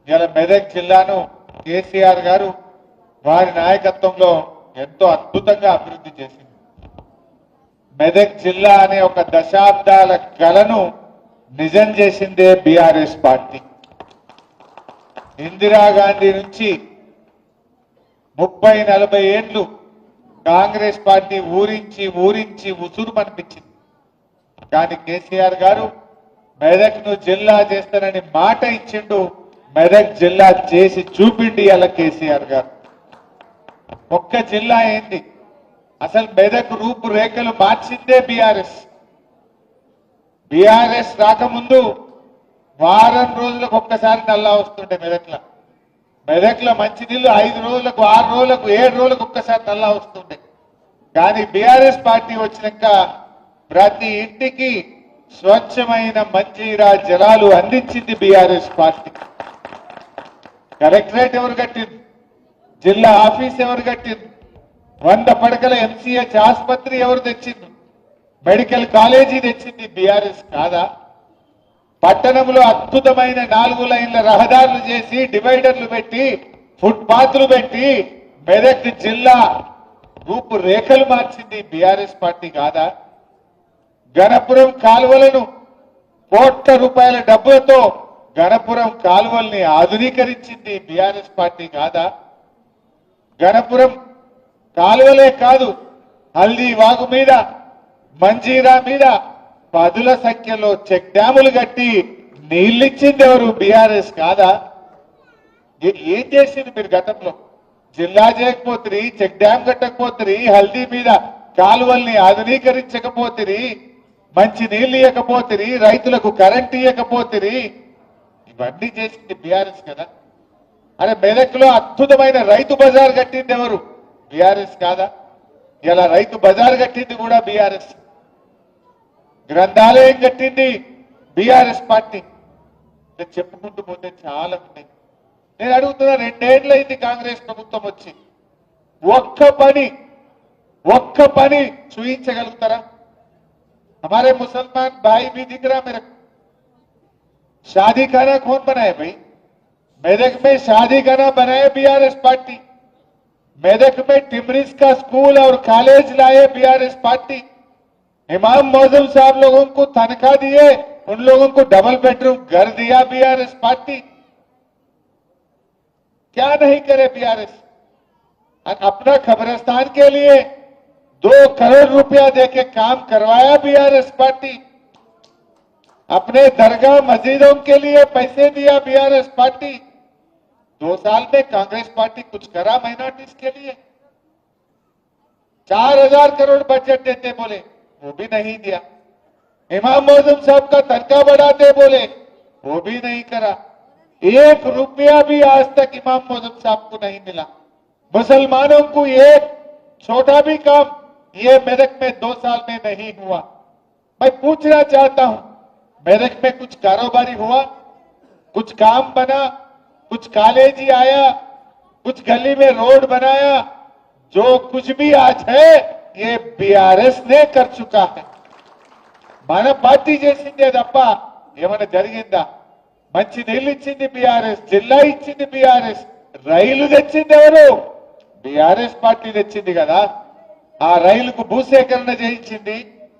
ఇలా మెదక్ జిల్లాను కేసీఆర్ గారు వారి నాయకత్వంలో ఎంతో అద్భుతంగా అభివృద్ధి చేసింది. మెదక్ జిల్లా అనే ఒక దశాబ్దాల కలను నిజం చేసిందే బీఆర్ఎస్ పార్టీ. ఇందిరాగాంధీ నుంచి 30-40 ఏళ్లు కాంగ్రెస్ పార్టీ ఊరించి ఉసురు అనిపించింది. కానీ కేసీఆర్ గారు మెదక్ను జిల్లా చేస్తానని మాట ఇచ్చిండు. మెదక్ జిల్లా చేసి చూపిండి అలా కేసీఆర్ గారు. ఒక్క జిల్లా ఏంది, అసలు మెదక్ రూపురేఖలు మార్చిందే బీఆర్ఎస్. బీఆర్ఎస్ రాకముందు వారం రోజులకు ఒక్కసారి నల్లా వస్తుండే మెదక్లో మంచినీళ్ళు 5 రోజులకు 6 రోజులకు 7 రోజులకు ఒక్కసారి నల్లా వస్తుండే. కానీ బీఆర్ఎస్ పార్టీ వచ్చినాక ప్రతి ఇంటికి స్వచ్ఛమైన మంజీరా జలాలు అందించింది బీఆర్ఎస్ పార్టీ. కలెక్టరేట్ ఎవరు కట్టింది, జిల్లా ఆఫీస్ ఎవరు కట్టింది, 100 పడకల ఎంసీహెచ్ ఆసుపత్రి ఎవరు తెచ్చింది, మెడికల్ కాలేజీ తెచ్చింది బీఆర్ఎస్ కాదా? పట్టణంలో అద్భుతమైన 4 లైన్ల రహదారులు చేసి డివైడర్లు పెట్టి ఫుట్పాత్లు పెట్టి మెదక్ జిల్లా రూపురేఖలు మార్చింది బీఆర్ఎస్ పార్టీ కాదా? గణపురం కాలువలను ₹1,00,00,000 డబ్బులతో గణపురం కాలువల్ని ఆధునీకరించింది బీఆర్ఎస్ పార్టీ కాదా? గణపురం కాలువలే కాదు, హల్దీ వాగు మీద మంజీరా మీద 10ల సంఖ్యలో చెక్ డ్యాములు కట్టి నీళ్ళిచ్చింది ఎవరు? బీఆర్ఎస్ కాదా? ఏం చేసింది మీరు గతంలో? జిల్లా చేయకపోతే, చెక్ డ్యామ్ కట్టకపోతే, హల్దీ మీద కాలువల్ని ఆధునీకరించకపోతే, మంచి నీళ్లు ఇవ్వకపోతే, రైతులకు కరెంట్ ఇవ్వకపోతే, ఇవన్నీ చేసింది బీఆర్ఎస్ కదా. అరే మెదక్లో అద్భుతమైన రైతు బజార్ కట్టింది ఎవరు? బీఆర్ఎస్ కాదా? ఇలా రైతు బజార్ కట్టింది కూడా బీఆర్ఎస్. గ్రంథాలయం కట్టింది బీఆర్ఎస్ పార్టీ. చెప్పుకుంటూ పోతే చాలా ఉన్నాయి. నేను అడుగుతున్నా, 2 ఏళ్లైంది కాంగ్రెస్ ప్రభుత్వం వచ్చి, ఒక్క పని చూయించగలుగుతారా? हमारे मुसलमान भाई भी दिख रहा मेरे को। शादी खाना कौन बनाए भाई? मेदक में शादी खाना बनाए बीआरएस पार्टी। मेदक में टिमरिस का स्कूल और कॉलेज लाए बीआरएस पार्टी। इमाम मौजूम साहब लोगों को तनख्वाह दिए, उन लोगों को डबल बेडरूम घर दिया बीआरएस पार्टी। क्या नहीं करे बीआरएस? अपना खबरस्तान के लिए 2 करोड़ रुपया देके काम करवाया बीआरएस पार्टी। अपने दरगाह मस्जिदों के लिए पैसे दिया बीआरएस पार्टी। 2 साल में कांग्रेस पार्टी कुछ करा माइनॉरिटीज के लिए? 4000 करोड़ बजट देते बोले, वो भी नहीं दिया। इमाम मौजूम साहब का तनख्वाह बढ़ाते बोले, वो भी नहीं करा। 1 रुपया भी आज तक इमाम मौजूम साहब को नहीं मिला। मुसलमानों को एक छोटा भी काम ये मेदक में 2 साल में नहीं हुआ। मैं पूछना चाहता हूं, मेदक में कुछ कारोबारी हुआ, कुछ काम बना, कुछ कॉलेज ही आया, कुछ गली में रोड बनाया? जो कुछ भी आज है ये बीआरएस ने कर चुका है। మన పార్టీ చేసిందే తప్ప ఏమైనా జరిగిందా? మంచి నీళ్ళు ఇచ్చింది బీఆర్ఎస్, జిల్లా ఇచ్చింది బీఆర్ఎస్, రైలు తెచ్చింది ఎవరు? బీఆర్ఎస్ పార్టీ తెచ్చింది కదా. ఆ రైలుకు భూసేకరణ చేయించింది,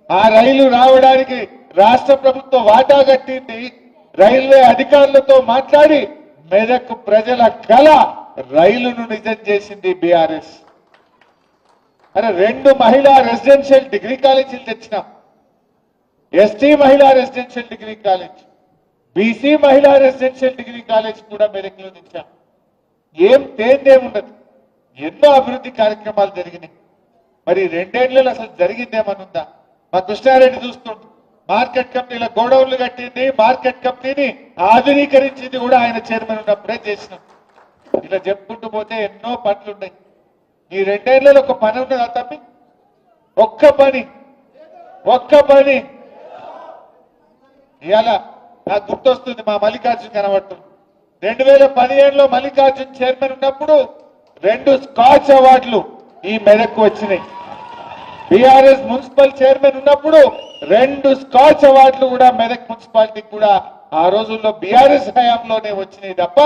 ఆ రైలు రావడానికి రాష్ట్ర ప్రభుత్వం వాటా కట్టింది, రైల్వే అధికారులతో మాట్లాడి మెదక్ ప్రజల కళ రైలును నిజం చేసింది బీఆర్ఎస్. అరే 2 మహిళా రెసిడెన్షియల్ డిగ్రీ కాలేజీలు తెచ్చినాం. ఎస్టీ మహిళా రెసిడెన్షియల్ డిగ్రీ కాలేజ్, బీసీ మహిళా రెసిడెన్షియల్ డిగ్రీ కాలేజ్ కూడా మెదక్లో తెచ్చాం. ఏం తేందేముండదు, ఎన్నో అభివృద్ధి కార్యక్రమాలు జరిగినాయి. మరి 2 ఏళ్లలో అసలు జరిగిందేమనుందా? మా కృష్ణారెడ్డి చూస్తుండు, మార్కెట్ కమిటీల గోడౌన్లు కట్టింది, మార్కెట్ కమిటీని ఆధునీకరించింది కూడా ఆయన చైర్మన్ ఉన్నప్పుడే చేసినాం. ఇలా చెప్పుకుంటూ పోతే ఎన్నో పనులు ఉన్నాయి. ఈ 2 ఏళ్లలో ఒక పని ఉన్నదా తప్పి? ఒక్క పని ఇవాళ నాకు గుర్తొస్తుంది, మా మల్లికార్జున్ కనబడుతుంది. 2015లో మల్లికార్జున్ చైర్మన్ ఉన్నప్పుడు 2 స్కాచ్ అవార్డులు ఈ మెదక్కు వచ్చినాయి. బీఆర్ఎస్ మున్సిపల్ చైర్మన్ ఉన్నప్పుడు 2 స్కాచ్ అవార్డులు కూడా మెదక్ మున్సిపాలిటీకి కూడా ఆ రోజుల్లో బీఆర్ఎస్ హయాంలోనే వచ్చినాయి తప్ప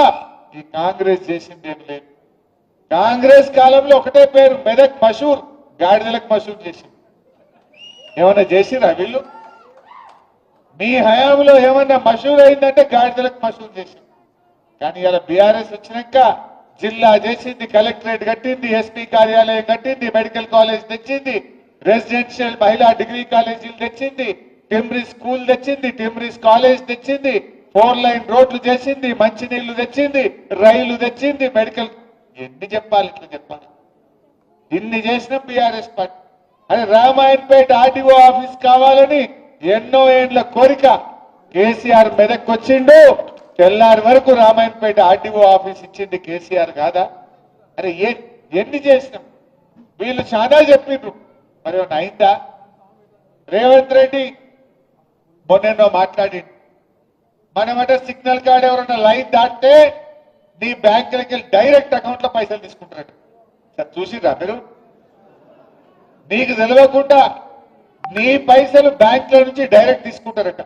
ఈ కాంగ్రెస్ చేసింది ఏం లేదు. కాంగ్రెస్ కాలంలో ఒకటే పేరు మెదక్ మషూర్, గాడిదలకు మషూర్ చేసింది. ఏమన్నా చేసిరా వీళ్ళు? మీ హయాంలో ఏమన్నా మషూర్ అయిందంటే గాడిదలకు మషూర్ చేసింది. కానీ ఇలా బీఆర్ఎస్ వచ్చినాక జిల్లా చేసింది, కలెక్టరేట్ కట్టింది, ఎస్పీ కార్యాలయం కట్టింది, మెడికల్ కాలేజ్ తెచ్చింది, రెసిడెన్షియల్ మహిళా డిగ్రీ కాలేజీలు తెచ్చింది, టిమ్రిస్ స్కూల్ తెచ్చింది, టిమ్రిస్ కాలేజ్ తెచ్చింది, 4 లైన్ రోడ్లు చేసింది, మంచినీళ్లు తెచ్చింది, రైలు తెచ్చింది, మెడికల్. ఎన్ని చెప్పాలి? ఇట్లా చెప్పాలి. ఇన్ని చేసిన బీఆర్ఎస్ పార్టీ. అదే రామాయణపేట ఆర్టీఓ ఆఫీస్ కావాలని ఎన్నో ఏండ్ల కోరిక. కేసీఆర్ మెదక్ వచ్చిండు, తెల్లారి వరకు రామాయణపేట ఆర్టీఓ ఆఫీస్ ఇచ్చింది కేసీఆర్ కాదా? అరే ఎన్ని చేసినాం? వీళ్ళు చాలా చెప్పిండ్రు, మరి ఏమన్నా అయిందా? రేవంత్ రెడ్డి మొన్నెన్నో మాట్లాడిండు. మనమట సిగ్నల్ కార్డ్ ఎవరన్నా లైన్ దాటితే నీ బ్యాంకులకి వెళ్ళి డైరెక్ట్ అకౌంట్ లో పైసలు తీసుకుంటారట. సార్ చూసిరా మీరు? నీకు తెలియకుండా నీ పైసలు బ్యాంకుల నుంచి డైరెక్ట్ తీసుకుంటారట.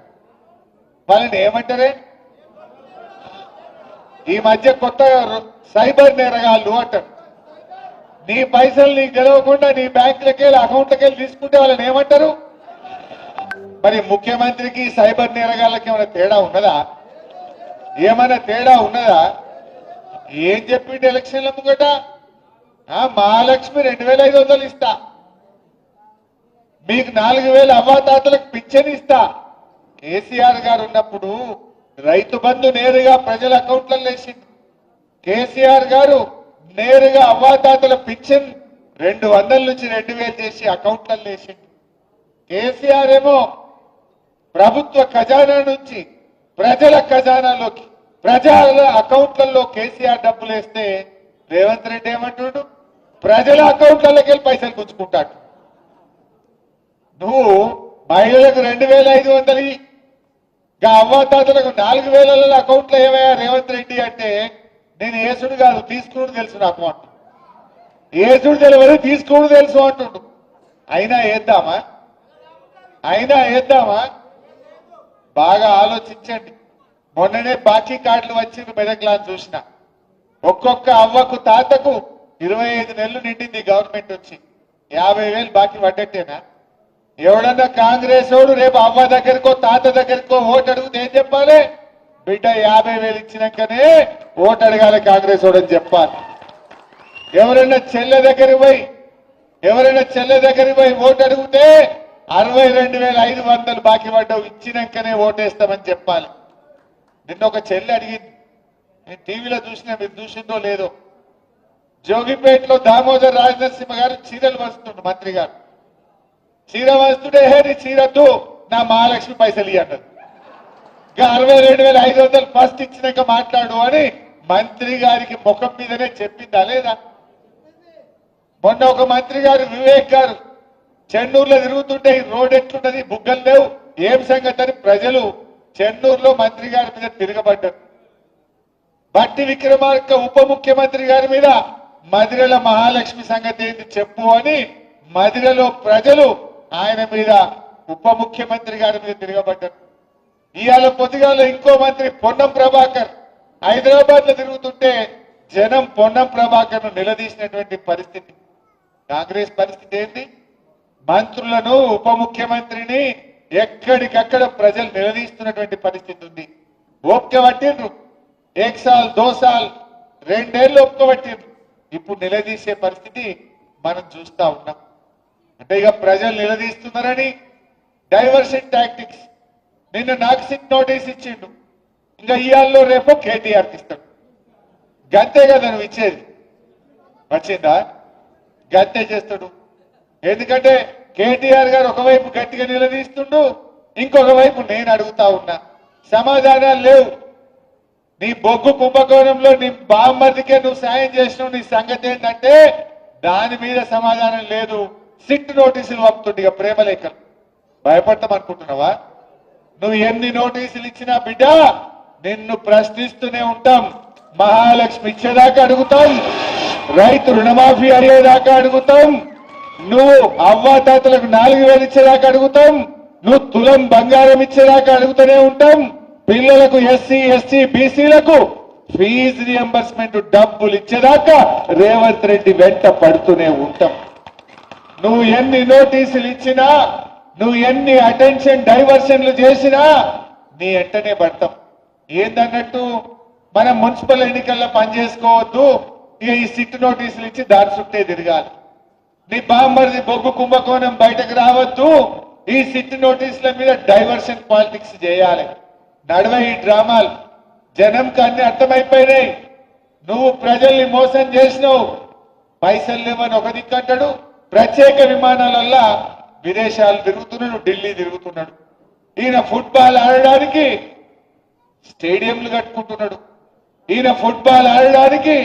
వాళ్ళని ఏమంటారే? ఈ మధ్య కొత్త సైబర్ నేరగాళ్ళు అంటారు. నీ పైసలు నీకు తెలియకుండా నీ బ్యాంకులకి వెళ్ళి అకౌంట్లకి వెళ్ళి తీసుకుంటే వాళ్ళని ఏమంటారు? మరి ముఖ్యమంత్రికి సైబర్ నేరగాళ్ళకి ఏమైనా తేడా ఉన్నదా? ఏమైనా తేడా ఉన్నదా? ఏం చెప్పిండు ఎలక్షన్ల ముంగట? మహాలక్ష్మి 2500 ఇస్తా, మీకు 4000 అవ్వాతాతలకు పింఛన్ ఇస్తా. కేసీఆర్ గారు ఉన్నప్పుడు రైతు బంధు నేరుగా ప్రజల అకౌంట్లలో వేసింది. కేసీఆర్ గారు నేరుగా అవ్వాతాతల పింఛన్ 200 నుంచి 2000 చేసి అకౌంట్లలో వేసింది. కేసీఆర్ ఏమో ప్రభుత్వ ఖజానా నుంచి ప్రజల ఖజానాలోకి, ప్రజల అకౌంట్లలో కేసీఆర్ డబ్బులు వేస్తే రేవంత్ రెడ్డి ఏమంటున్నాడు? ప్రజల అకౌంట్లలోకి వెళ్ళి పైసలు పుచ్చుకుంటాడు. నువ్వు మహిళలకు 2500 అవ్వాతాతలకు 4000 అకౌంట్లో ఏమయ్యా రేవంత్ రెడ్డి అంటే, నేను ఏసుడు కాదు తీసుకుని తెలుసు నాకు అంటు. ఏసుడు తెలియదు తీసుకుని తెలుసు అంటుండు. అయినా వేద్దామా? బాగా ఆలోచించండి. మొన్ననే బాకీ కార్డులు వచ్చింది మెదక్లా చూసిన. ఒక్కొక్క అవ్వకు తాతకు 25 నెలలు నిండింది గవర్నమెంట్ వచ్చి. 50,000 బాకీ పడ్డట్టేనా? ఎవడన్నా కాంగ్రెస్ వాడు రేపు అవ్వ దగ్గరకో తాత దగ్గరకో ఓటు అడిగితే ఏం చెప్పాలి? బిడ్డ 50,000 ఇచ్చినాకనే ఓటు అడగాలి కాంగ్రెస్ వాడు అని చెప్పాలి. ఎవరైనా చెల్లె దగ్గరికి పోయి ఓటు అడిగితే 62,500 బాకీ పడ్డావు, ఇచ్చినాకనే ఓటేస్తామని చెప్పాలి. నిన్న ఒక చెల్లె అడిగింది, నేను టీవీలో చూసినా, మీరు చూసిందో లేదో. జోగిపేటలో దామోదర్ రాజనరసింహ గారు చీరలు వస్తుండ్రు, మంత్రి గారు చీర వస్తుంటే నీ చీరతో నా మహాలక్ష్మి పైసలు ఇవ్వండి, ఇంకా 62,500 ఫస్ట్ ఇచ్చినాక మాట్లాడు అని మంత్రి గారికి ముఖం మీదనే చెప్పిందా లేదా? మొన్న ఒక మంత్రి గారు వివేక్ గారు చెన్నూరులో తిరుగుతుంటే ఈ రోడ్ ఎట్లున్నది, బుగ్గలు లేవు, ఏం సంగతి అని ప్రజలు చెన్నూరులో మంత్రి గారి మీద తిరగబడ్డారు. బట్టి విక్రమార్క ఉప ముఖ్యమంత్రి గారి మీద మదిరల మహాలక్ష్మి సంగతి ఏంటి చెప్పు అని మదిరలో ప్రజలు ఆయన మీద, ఉప ముఖ్యమంత్రి గారి మీద తిరగబడ్డారు. ఇవాళ పొద్దుగాల ఇంకో మంత్రి పొన్నం ప్రభాకర్ హైదరాబాద్ లో తిరుగుతుంటే జనం పొన్నం ప్రభాకర్ ను నిలదీసినటువంటి పరిస్థితి. కాంగ్రెస్ పరిస్థితి ఏంటి? మంత్రులను, ఉప ముఖ్యమంత్రిని ఎక్కడికక్కడ ప్రజలు నిలదీస్తున్నటువంటి పరిస్థితి ఉంది. ఓపిక పట్టిండ్రు, 1 సాల్ 2 సాల్ 2 ఏళ్ళు ఓపిక పట్టిండ్రు. ఇప్పుడు నిలదీసే పరిస్థితి మనం చూస్తా ఉన్నాం. అంటే ఇక ప్రజలు నిలదీస్తున్నారని డైవర్షన్ టాక్టిక్స్. నిన్న నాక్సిక్ నోటీస్ ఇచ్చిండు, ఇంకా ఇయాల్లో రేపు కేటీఆర్కి ఇస్తాడు. గంతే కదా నువ్వు ఇచ్చేది, వచ్చిందా? గంతే చేస్తాడు. ఎందుకంటే కేటీఆర్ గారు ఒకవైపు గట్టిగా నిలదీస్తుండు, ఇంకొక వైపు నేను అడుగుతా ఉన్నా, సమాధానాలు లేవు. నీ బొగ్గు కుంభకోణంలో నీ బామ్మర్దికే నువ్వు సాయం చేసినావు, నీ సంగతి ఏంటంటే దాని మీద సమాధానం లేదు. సిట్ నోటీసులు పంపుతుండే, ఇక ప్రేమలేఖలు. భయపడతామనుకుంటున్నావా? నువ్వు ఎన్ని నోటీసులు ఇచ్చినా బిడ్డ నిన్ను ప్రశ్నిస్తూనే ఉంటాం. మహాలక్ష్మి ఇచ్చేదాకా అడుగుతాం, రైతు రుణమాఫీ అయ్యేదాకా అడుగుతాం, నువ్వు అవ్వాతాతలకు 4,000 ఇచ్చేదాకా అడుగుతాం, నువ్వు తులం బంగారం ఇచ్చేదాకా అడుగుతూనే ఉంటాం. పిల్లలకు ఎస్సీ ఎస్టీ బీసీలకు ఫీజు రియంబర్స్మెంట్ డబ్బులు ఇచ్చేదాకా రేవంత్ రెడ్డి వెంట పడుతూనే ఉంటాం. నువ్వు ఎన్ని నోటీసులు ఇచ్చినా, నువ్వు ఎన్ని అటెన్షన్ డైవర్షన్లు చేసినా నీ వెంటనే పడతాం. ఏందన్నట్టు మనం మున్సిపల్ ఎన్నికల్లో పనిచేసుకోవద్దు, ఇక ఈ సిట్ నోటీసులు ఇచ్చి దారి చుట్టే తిరగాలి. నీ బాంబర్ది బొగ్గు కుంభకోణం బయటకు రావద్దు, ఈ సిట్ నోటీసుల మీద డైవర్షన్ పాలిటిక్స్ చేయాలి. నడవ ఈ డ్రామాలు. జనంకి అన్ని అర్థమైపోయినాయి. నువ్వు ప్రజల్ని మోసం చేసినావు. పైసలు లేవని ఒక దిక్కంటాడు, ప్రత్యేక విమానాలల్లా విదేశాలు తిరుగుతున్నాడు, ఢిల్లీ తిరుగుతున్నాడు. ఈయన ఫుట్బాల్ ఆడడానికి స్టేడియంలు కట్టుకుంటున్నాడు. ఈయన ఫుట్బాల్ ఆడడానికి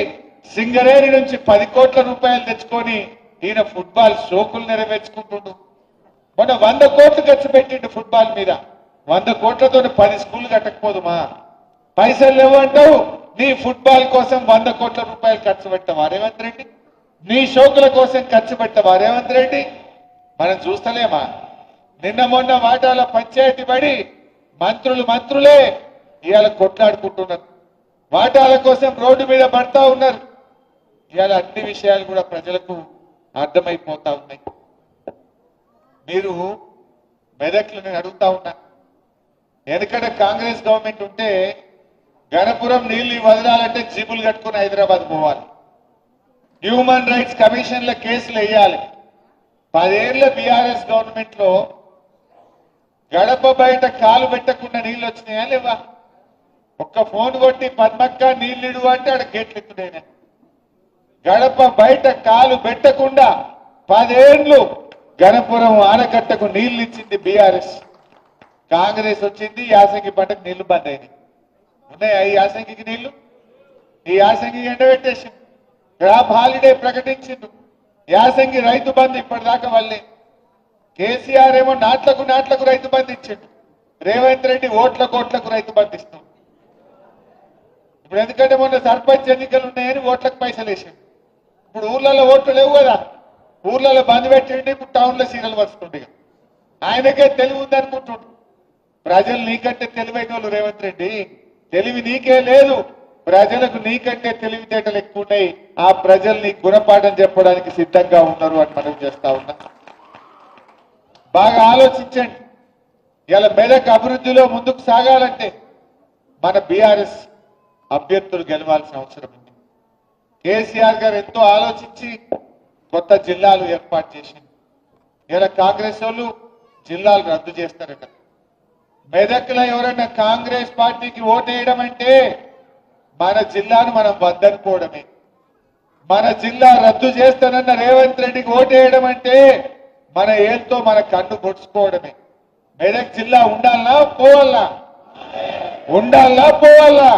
సింగరేణి నుంచి 10 కోట్ల రూపాయలు తెచ్చుకొని ఈయన ఫుట్బాల్ షోకులు నెరవేర్చుకుంటుండు. మొన్న 100 కోట్లు ఖర్చు పెట్టిండు ఫుట్బాల్ మీద. 100 కోట్లతో 10 స్కూళ్ళు కట్టకపోదుమా? పైసలు లేవంటావు, నీ ఫుట్బాల్ కోసం 100 కోట్ల రూపాయలు ఖర్చు పెట్టవా రేవంత్ రెడ్డి? నీ షోకుల కోసం ఖర్చు పెట్టవా రేవంత్ రెడ్డి? మనం చూస్తలేమా? నిన్న మొన్న వాటాల పంచాయతీ పడి మంత్రులే ఇవాళ కొట్లాడుకుంటున్నారు. వాటాల కోసం రోడ్డు మీద పడతా ఉన్నారు. ఇవాళ అన్ని విషయాలు కూడా ప్రజలకు అర్థమైపోతా ఉన్నాయి. మీరు మెదక్లు నేను అడుగుతా ఉన్నా, ఎందుకంటే కాంగ్రెస్ గవర్నమెంట్ ఉంటే గణపురం నీళ్లు వదలాలంటే జీబులు కట్టుకుని హైదరాబాద్ పోవాలి. హ్యూమన్ రైట్స్ కమిషన్ల కేసులు వేయాలి. 10 ఏళ్ల బీఆర్ఎస్ గవర్నమెంట్ లో గడప బయట కాలు పెట్టకుండా నీళ్ళు వచ్చినాయా లేవా? ఒక్క ఫోన్ కొట్టి పద్మక్క నీళ్ళిడు అంటే ఆడ గేట్లు ఎత్తుడైనా. గడప బయట కాలు పెట్టకుండా 10 ఏళ్లు గణపురం ఆనకట్టకు నీళ్లు ఇచ్చింది బీఆర్ఎస్. కాంగ్రెస్ వచ్చింది, యాసంగి పంటకు నీళ్లు బంద్ అయినాయి. ఉన్నాయా ఈ యాసంగికి నీళ్లు? ఈ యాసంగి ఎండబెట్టేసింది. Crop holiday ప్రకటించిండు. యాసంగి రైతు బంధు ఇప్పటిదాకా వల్లే. కేసీఆర్ ఏమో నాట్లకు రైతు బంధు ఇచ్చిండు. రేవంత్ రెడ్డి ఓట్లకు రైతు బంధు ఇస్తుంది. ఇప్పుడు ఎందుకంటే మొన్న సర్పంచ్ ఎన్నికలు ఉన్నాయని ఓట్లకు పైసలు వేసిండు. ఇప్పుడు ఊర్లలో ఓట్లు లేవు కదా, ఊర్లలో బంద్ పెట్టిండి. ఇప్పుడు టౌన్లో సీరియల్ వస్తుండే. ఆయనకే తెలివి ఉందనుకుంటుండు. ప్రజలు నీకంటే తెలివైన వాళ్ళు రేవంత్ రెడ్డి. తెలివి నీకే లేదు, ప్రజలకు నీకంటే తెలివితేటలు ఎక్కువ ఉన్నాయి. ఆ ప్రజలు నీ గుణపాఠం చెప్పడానికి సిద్ధంగా ఉన్నారు అని మనం చేస్తా ఉన్నా. బాగా ఆలోచించండి. ఇలా మెదక్ అభివృద్ధిలో ముందుకు సాగాలంటే మన బీఆర్ఎస్ అభ్యర్థులు గెలవాల్సిన అవసరం ఉంది. కేసీఆర్ గారు ఎంతో ఆలోచించి కొత్త జిల్లాలు ఏర్పాటు చేసింది. ఇలా కాంగ్రెస్ వాళ్ళు జిల్లాలు రద్దు చేస్తారట. మెదక్లో ఎవరైనా కాంగ్రెస్ పార్టీకి ఓటేయడం అంటే మన జిల్లాను మనం వద్దనుకోవడమే. మన జిల్లా రద్దు చేస్తానన్న రేవంత్ రెడ్డికి ఓటేయడం అంటే మన ఏళ్ళతో మన కన్ను పొడుచుకోవడమే. మెదక్ జిల్లా ఉండాలనా పోవాలా? ఉండాలనా పోవాలా?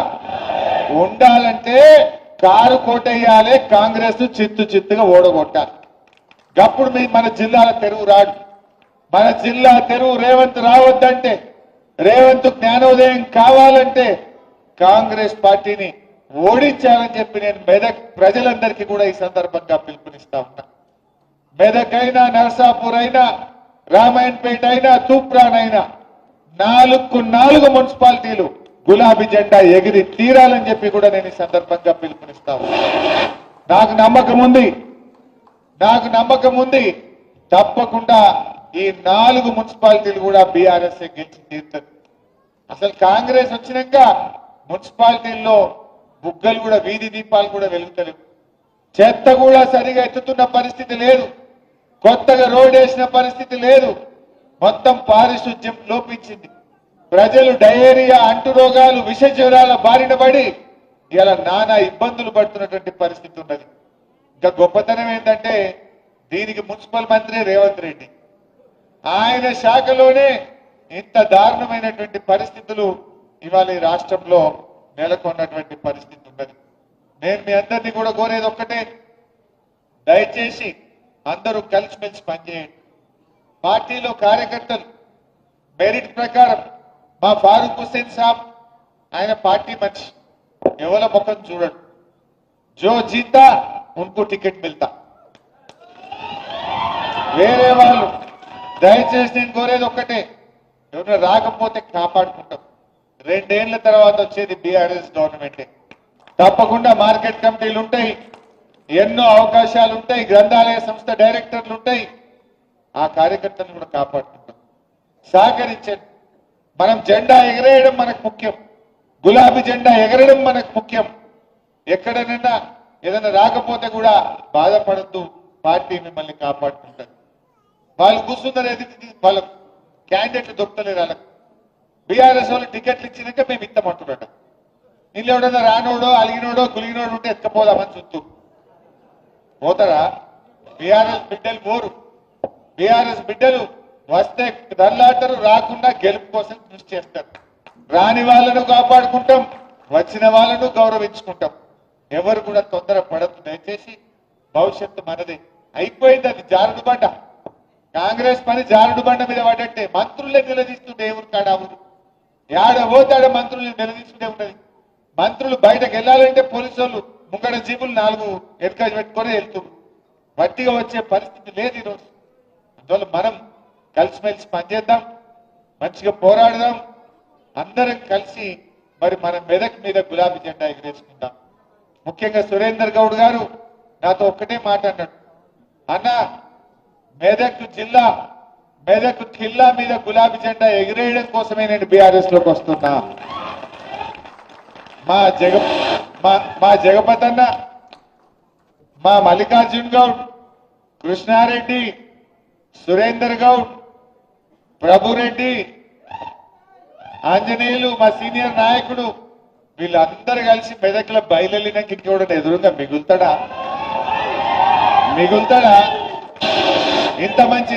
ఉండాలంటే కారు కోటేయాలి, కాంగ్రెస్ చిత్తుగా ఓడగొట్టాలి. అప్పుడు మన జిల్లాల తెరువు రాడు. మన జిల్లా తెరువు రేవంత్ రావద్దంటే, రేవంత్ జ్ఞానోదయం కావాలంటే కాంగ్రెస్ పార్టీని ఓడించాలని చెప్పి నేను మెదక్ ప్రజలందరికీ కూడా ఈ సందర్భంగా పిలుపునిస్తా ఉన్నా. మెదక్ అయినా, నర్సాపూర్ అయినా, రామాయణపేట అయినా, తూప్రాన్ అయినా 4 మున్సిపాలిటీలు గులాబీ జెండా ఎగిరి తీరాలని చెప్పి కూడా నేను ఈ సందర్భంగా పిలుపునిస్తా ఉన్నా. నాకు నమ్మకం ఉంది తప్పకుండా ఈ 4 మున్సిపాలిటీలు కూడా బీఆర్ఎస్ గెలిచి తీరుతుంది. అసలు కాంగ్రెస్ వచ్చినాక మున్సిపాలిటీల్లో బుగ్గలు కూడా, వీధి దీపాలు కూడా వెలుగుతలేవు. చెత్త కూడా సరిగా ఎత్తుతున్న పరిస్థితి లేదు. కొత్తగా రోడ్ వేసిన పరిస్థితి లేదు. మొత్తం పారిశుద్ధ్యం లోపించింది. ప్రజలు డయేరియా, అంటురోగాలు, విష జ్వరాల బారిన పడి ఇలా నానా ఇబ్బందులు పడుతున్నటువంటి పరిస్థితి ఉన్నది. ఇంకా గొప్పతనం ఏంటంటే దీనికి మున్సిపల్ మంత్రి రేవంత్ రెడ్డి. ఆయన శాఖలోనే ఇంత దారుణమైనటువంటి పరిస్థితులు ఇవాళ ఈ రాష్ట్రంలో నెలకొన్నటువంటి పరిస్థితి ఉన్నది. నేను మీ అందరినీ కూడా కోరేది ఒక్కటే, దయచేసి అందరూ కలిసిమెలిసి పనిచేయండి. పార్టీలో కార్యకర్తలు మెరిట్ ప్రకారం మా ఫారూక్ హుస్సేన్ సాబ్ ఆయన పార్టీ మనిషి, ఎవరి ముఖం చూడడు. జో జీతా ఉनको టికెట్ మిల్తా. వేరే వాళ్ళు దయచేసి నేను కోరేది ఒక్కటే, ఎవరైనా రాకపోతే కాపాడుకుంటాం. 2 ఏళ్ల తర్వాత వచ్చేది బీఆర్ఎస్ గవర్నమెంటే. తప్పకుండా మార్కెట్ కమిటీలు ఉంటాయి, ఎన్నో అవకాశాలు ఉంటాయి, గ్రంథాలయ సంస్థ డైరెక్టర్లు ఉంటాయి. ఆ కార్యకర్తలను కూడా కాపాడుకుంటాం. సహకరించండి. మనం జెండా ఎగరేయడం మనకు ముఖ్యం, గులాబీ జెండా ఎగరడం మనకు ముఖ్యం. ఎక్కడనైనా ఏదైనా రాకపోతే కూడా బాధపడద్దు, పార్టీ మిమ్మల్ని కాపాడుకుంటుంది. వాళ్ళు కూర్చున్నారు ఎదుటి, వాళ్ళకు క్యాండిడేట్లు దొరుకుతలేరు. వాళ్ళకు బీఆర్ఎస్ వాళ్ళు టికెట్లు ఇచ్చినాక మేము ఇస్తామంటున్నట. ఇల్లు ఎవడన్నా రానోడో అలిగినోడో గులిగినోడు ఉంటే ఎత్తుకపోదామని చుట్టూ పోతారా? బీఆర్ఎస్ బిడ్డలు పోరు. బీఆర్ఎస్ బిడ్డలు వస్తే దల్లాటరు, రాకుండా గెలుపు కోసం కృషి చేస్తారు. రాని వాళ్ళను కాపాడుకుంటాం, వచ్చిన వాళ్ళను గౌరవించుకుంటాం. ఎవరు కూడా తొందర పడద్దు దయచేసి. భవిష్యత్తు మనదే. అయిపోయింది అది జారుడు బండ. కాంగ్రెస్ పని జారుడు బండ మీద పడ్డట్టే. మంత్రులే నిలదీస్తుంటే ఎవరు కాడా ఊరు ఏడ పోతాడ మంత్రుల్ని నిలదీస్తుంటే ఉన్నది. మంత్రులు బయటకు వెళ్ళాలంటే పోలీసు వాళ్ళు ముంగడ జీబులు 4 ఎన్కరేజ్ పెట్టుకొని వెళ్తున్నారు. వట్టిగా వచ్చే పరిస్థితి లేదు ఈరోజు. అందువల్ల మనం కలిసిమెలిసి పనిచేద్దాం, మంచిగా పోరాడదాం. అందరం కలిసి మరి మన మెదక్ మీద గులాబీ జెండా ఎగరేసుకుందాం. ముఖ్యంగా సురేందర్ గౌడ్ గారు నాతో ఒక్కటే మాట అన్నాడు, అన్న మెదక్ జిల్లా, మెదక్ జిల్లా మీద గులాబీ జెండా ఎగిరేయడం కోసమే నేను బీఆర్ఎస్ లోకి వస్తున్నా. మా జగపతి అన్న, మా మల్లికార్జున్ గౌడ్, కృష్ణారెడ్డి, సురేందర్ గౌడ్, ప్రభురెడ్డి, ఆంజనేయులు, మా సీనియర్ నాయకుడు, వీళ్ళందరూ కలిసి మెదక్ల బయలునాక ఇంకోటి ఎదురుగా మిగులుతాడా? ఇంత మంచి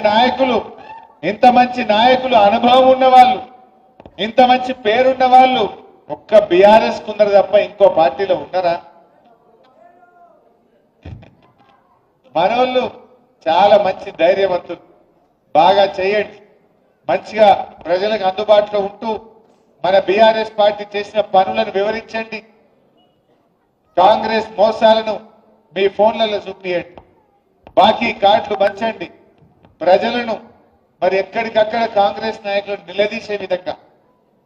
నాయకులు, అనుభవం ఉన్న వాళ్ళు, ఇంత మంచి పేరున్న వాళ్ళు ఒక్క బీఆర్ఎస్ కుందరు తప్ప ఇంకో పార్టీలో ఉన్నారా? మనోళ్ళు చాలా మంచి ధైర్యవంతులు. బాగా చేయండి, మంచిగా ప్రజలకు అందుబాటులో ఉంటూ మన బీఆర్ఎస్ పార్టీ చేసిన పనులను వివరించండి. కాంగ్రెస్ మోసాలను మీ ఫోన్లలో చూపియండి. బాకీ కార్డులు పంచండి. ప్రజలను మరి ఎక్కడికక్కడ కాంగ్రెస్ నాయకులను నిలదీసే విధంగా,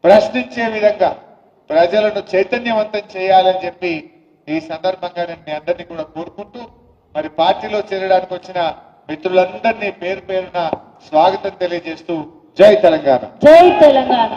ప్రశ్నించే విధంగా ప్రజలను చైతన్యవంతం చేయాలని చెప్పి ఈ సందర్భంగా నేను మీ అందరినీ కూడా కోరుకుంటూ, మరి పార్టీలో చేరడానికి వచ్చిన మిత్రులందరినీ పేరు పేరున స్వాగతం తెలియజేస్తూ జై తెలంగాణ. జై తెలంగాణ.